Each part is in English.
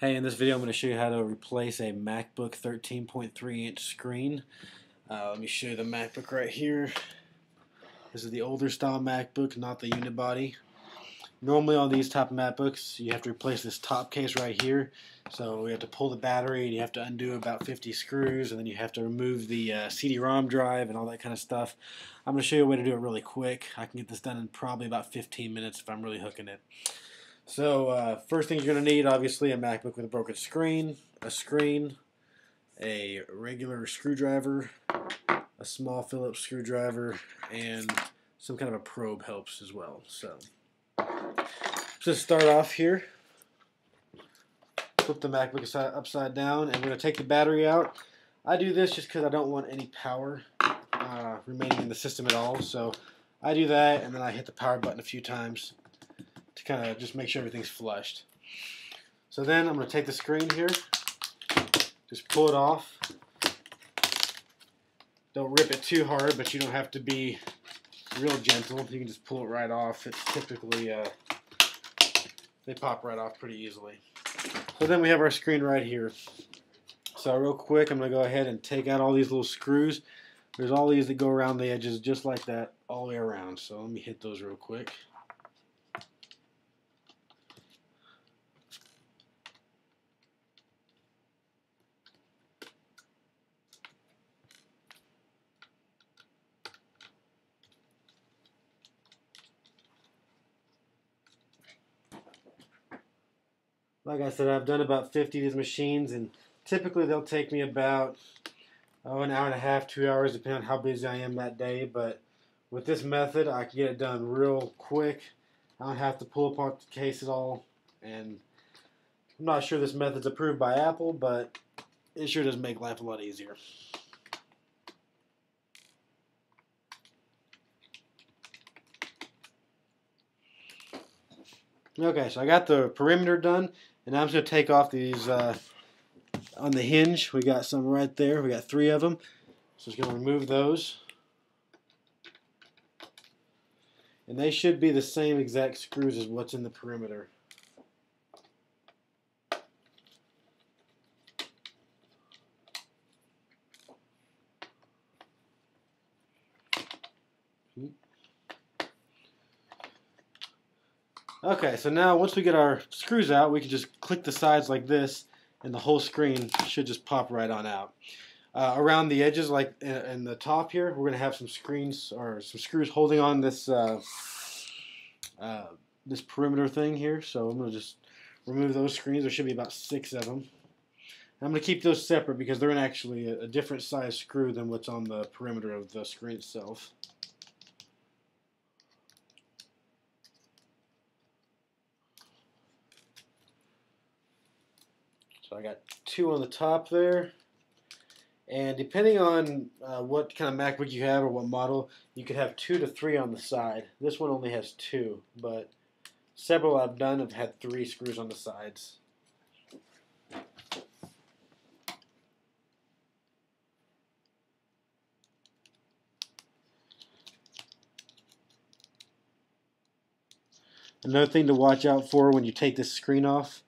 Hey, in this video I'm going to show you how to replace a MacBook 13.3 inch screen. Let me show you the MacBook right here. This is the older style MacBook, not the unibody. Normally on these type of MacBooks you have to replace this top case right here. So you have to pull the battery and you have to undo about 50 screws, and then you have to remove the CD-ROM drive and all that kind of stuff. I'm going to show you a way to do it really quick. I can get this done in probably about 15 minutes if I'm really hooking it. So first thing you're going to need, obviously, a MacBook with a broken screen, a regular screwdriver, a small Phillips screwdriver, and some kind of a probe helps as well. So just start off here, flip the MacBook upside down, and we're going to take the battery out. I do this just because I don't want any power remaining in the system at all. So I do that, and then I hit the power button a few times to kind of just make sure everything's flushed. So then I'm going to take the screen here, just pull it off. Don't rip it too hard, but you don't have to be real gentle. You can just pull it right off. It's typically, they pop right off pretty easily. So then we have our screen right here. So real quick, I'm going to go ahead and take out all these little screws. There's all these that go around the edges just like that all the way around. So let me hit those real quick. Like I said, I've done about 50 of these machines, and typically they'll take me about an hour and a half, 2 hours, depending on how busy I am that day. But with this method, I can get it done real quick. I don't have to pull apart the case at all. And I'm not sure this method's approved by Apple, but it sure does make life a lot easier. Okay, so I got the perimeter done, and now I'm just going to take off these on the hinge. We got some right there. We got 3 of them. So just going to remove those. And they should be the same exact screws as what's in the perimeter. Okay, so now once we get our screws out, we can just click the sides like this, and the whole screen should just pop right on out. Around the edges, like in the top here, we're going to have some screws holding on this this perimeter thing here. So I'm going to just remove those screens. There should be about 6 of them. And I'm going to keep those separate because they're actually a different size screw than what's on the perimeter of the screen itself. So I got 2 on the top there, and depending on what kind of MacBook you have or what model, you could have 2 to 3 on the side. This one only has 2, but several I've done have had 3 screws on the sides. Another thing to watch out for when you take this screen off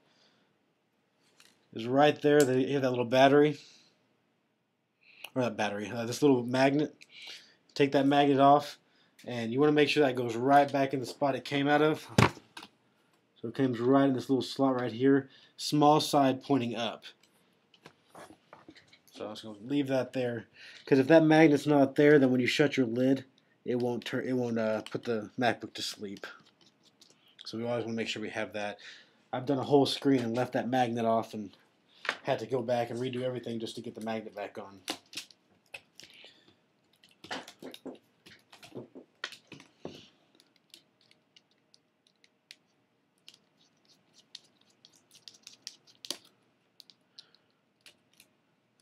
is right there. You have that little battery, or not battery, this little magnet. Take that magnet off, and you want to make sure that goes right back in the spot it came out of. So it comes right in this little slot right here, small side pointing up. So I'm just going to leave that there, because if that magnet's not there, then when you shut your lid, it won't put the MacBook to sleep. So we always want to make sure we have that. I've done a whole screen and left that magnet off and had to go back and redo everything just to get the magnet back on.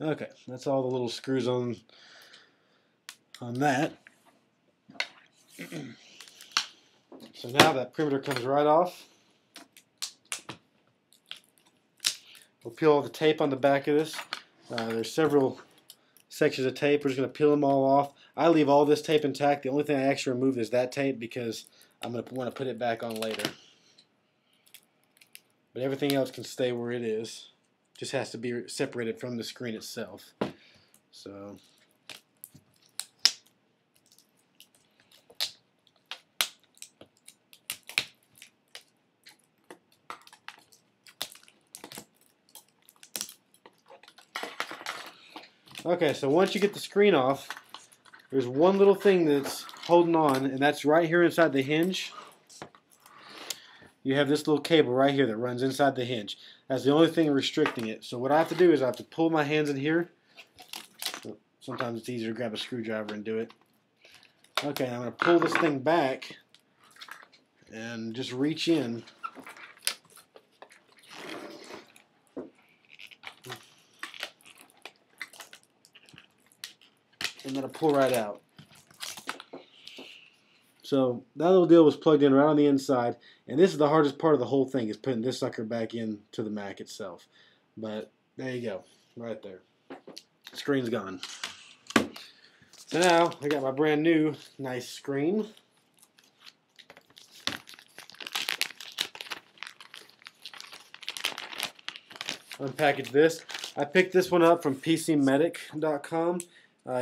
Okay, that's all the little screws on that. So now that perimeter comes right off. We'll peel all the tape on the back of this. There's several sections of tape. We're just going to peel them all off. I leave all this tape intact. The only thing I actually remove is that tape because I'm going to want to put it back on later. but everything else can stay where it is. Just has to be separated from the screen itself. So okay, so once you get the screen off, there's one little thing that's holding on, and that's right here inside the hinge. You have this little cable right here that runs inside the hinge. That's the only thing restricting it. So what I have to do is I have to pull my hands in here. Sometimes it's easier to grab a screwdriver and do it. Okay, I'm going to pull this thing back and just reach in. And then I pull right out. So that little deal was plugged in right on the inside, and this is the hardest part of the whole thing, is putting this sucker back into the Mac itself. But there you go, right there. Screen's gone. So now I got my brand new nice screen. Unpackage this. I picked this one up from PCmedic.com.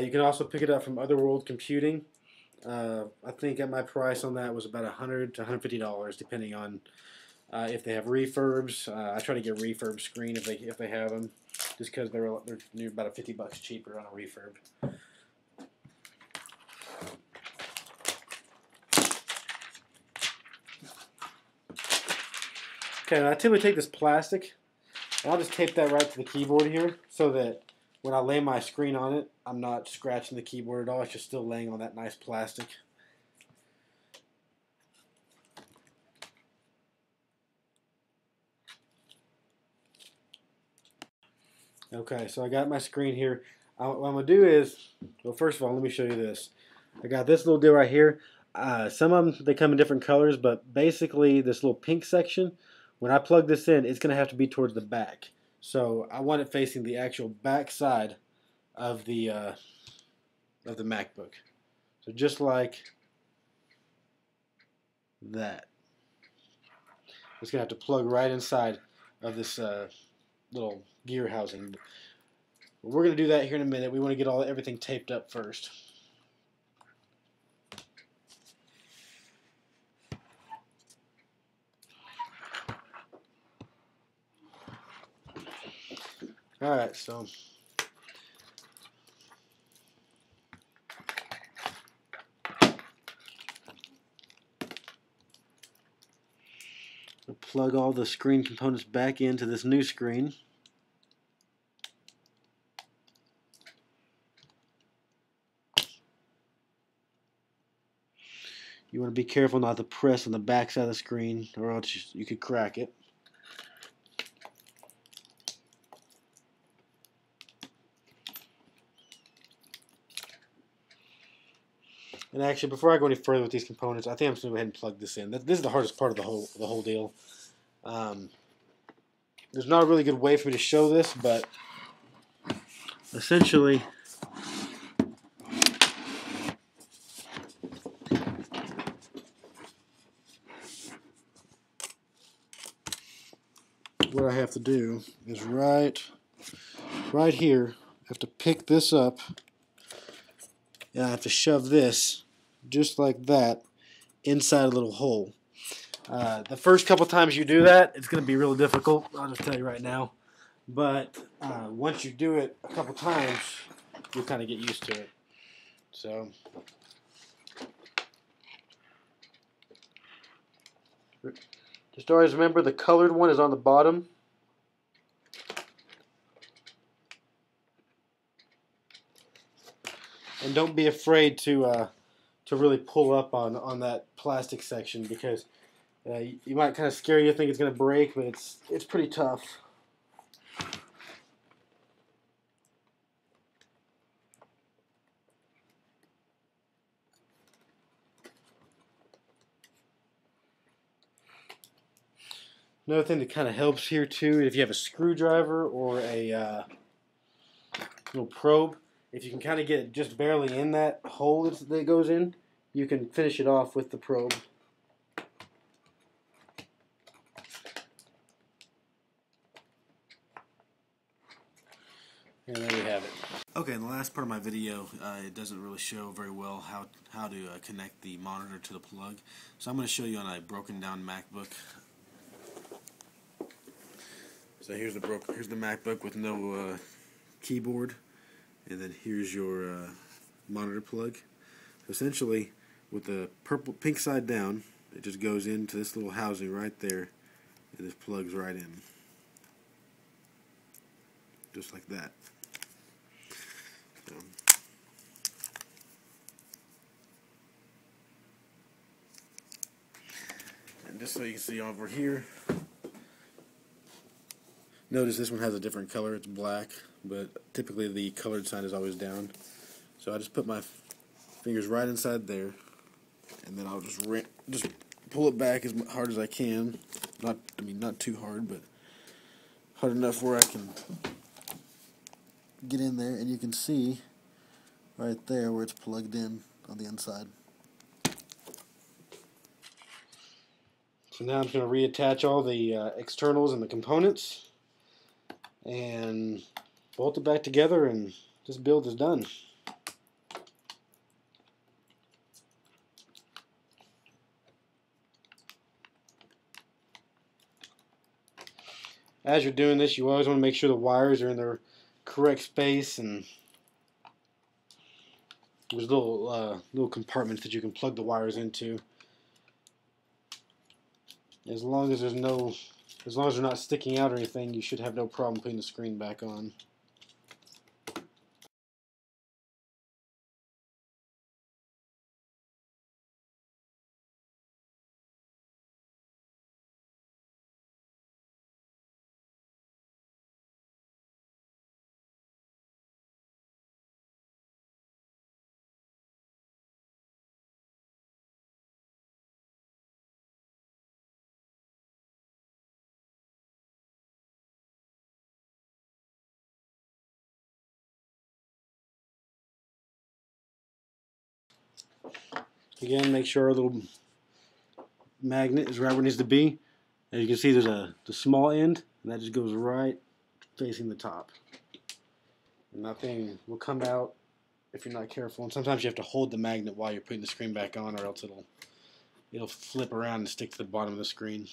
You can also pick it up from Otherworld Computing. I think at my price on that was about $100 to $150, depending on if they have refurbs. I try to get refurb screen if they have them, just because they're about $50 cheaper on a refurb. Okay, now I typically take this plastic, and I'll just tape that right to the keyboard here, so that when I lay my screen on it, I'm not scratching the keyboard at all. It's just still laying on that nice plastic. Okay, so I got my screen here. What I'm going to do is, well, first of all, let me show you this. I got this little deal right here. Some of them, they come in different colors, but basically this little pink section, when I plug this in, it's going to have to be towards the back. So I want it facing the actual back side of the MacBook. So just like that. It's going to have to plug right inside of this little gear housing. But we're going to do that here in a minute. We want to get everything taped up first. Alright, so we'll plug all the screen components back into this new screen. You want to be careful not to press on the back side of the screen, or else you could crack it. And actually, before I go any further with these components, I think I'm just going to go ahead and plug this in. This is the hardest part of the whole deal. There's not a really good way for me to show this, but essentially, what I have to do is right here, I have to pick this up, and I have to shove this just like that inside a little hole. The first couple times you do that, it's going to be really difficult. I'll just tell you right now. But once you do it a couple times, you'll kind of get used to it. So just always remember the colored one is on the bottom. And don't be afraid to really pull up on that plastic section, because you might kind of scare you, think it's going to break, but it's pretty tough. Another thing that kind of helps here too, if you have a screwdriver or a little probe, if you can kind of get it just barely in that hole that it goes in, you can finish it off with the probe. And there we have it. Okay, in the last part of my video, it doesn't really show very well how to connect the monitor to the plug. So I'm going to show you on a broken down MacBook. So here's the MacBook with no keyboard, and then here's your monitor plug. Essentially, with the pink side down, it just goes into this little housing right there, and this plugs right in, just like that. And just so you can see over here, notice this one has a different color. It's black, but typically the colored side is always down. So I just put my fingers right inside there, and then I'll just pull it back as hard as I can. Not too hard, but hard enough where I can get in there, and you can see right there where it's plugged in on the inside. So now I'm going to reattach all the externals and the components and bolt it back together, and this build is done. As you're doing this, you always want to make sure the wires are in their correct space, and there's little compartments that you can plug the wires into. As long as they're not sticking out or anything, you should have no problem putting the screen back on. Again, make sure our little magnet is right where it needs to be. As you can see, there's the small end, and that just goes right facing the top. And nothing will come out if you're not careful. And sometimes you have to hold the magnet while you're putting the screen back on, or else it'll flip around and stick to the bottom of the screen.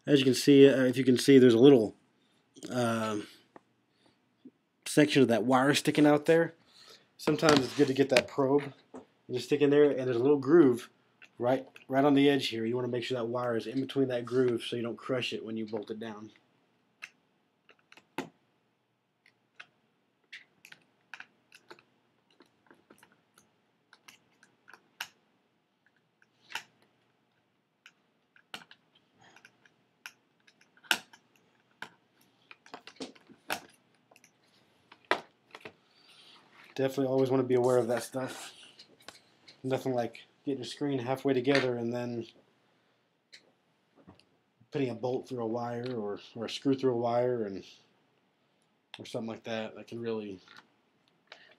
As you can see, if you can see, there's a little section of that wire sticking out there. Sometimes it's good to get that probe and just stick in there, and there's a little groove right on the edge here. You want to make sure that wire is in between that groove so you don't crush it when you bolt it down. Definitely always want to be aware of that stuff. Nothing like getting your screen halfway together and then putting a bolt through a wire or a screw through a wire or something like that. That can really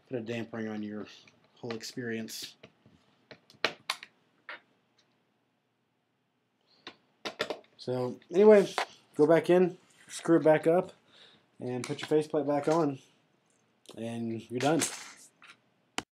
put a dampering on your whole experience. So anyway, go back in, screw it back up, and put your faceplate back on, and you're done.